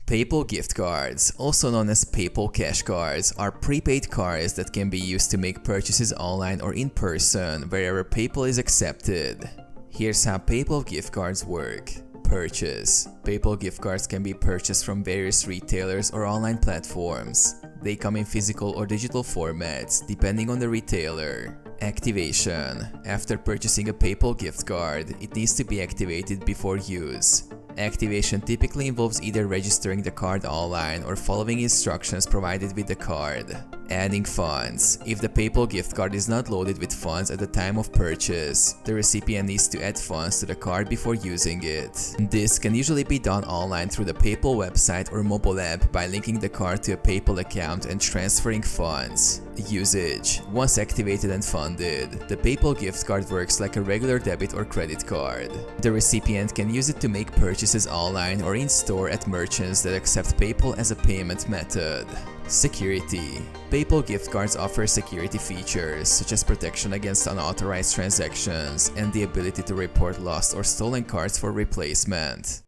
PayPal gift cards, also known as PayPal cash cards, are prepaid cards that can be used to make purchases online or in person wherever PayPal is accepted. Here's how PayPal gift cards work. Purchase. PayPal gift cards can be purchased from various retailers or online platforms. They come in physical or digital formats, depending on the retailer. Activation. After purchasing a PayPal gift card, it needs to be activated before use. Activation typically involves either registering the card online or following instructions provided with the card. Adding funds. If the PayPal gift card is not loaded with funds at the time of purchase, the recipient needs to add funds to the card before using it. This can usually be done online through the PayPal website or mobile app by linking the card to a PayPal account and transferring funds. Usage. Once activated and funded, the PayPal gift card works like a regular debit or credit card. The recipient can use it to make purchases online or in-store at merchants that accept PayPal as a payment method. Security. PayPal gift cards offer security features such as protection against unauthorized transactions and the ability to report lost or stolen cards for replacement.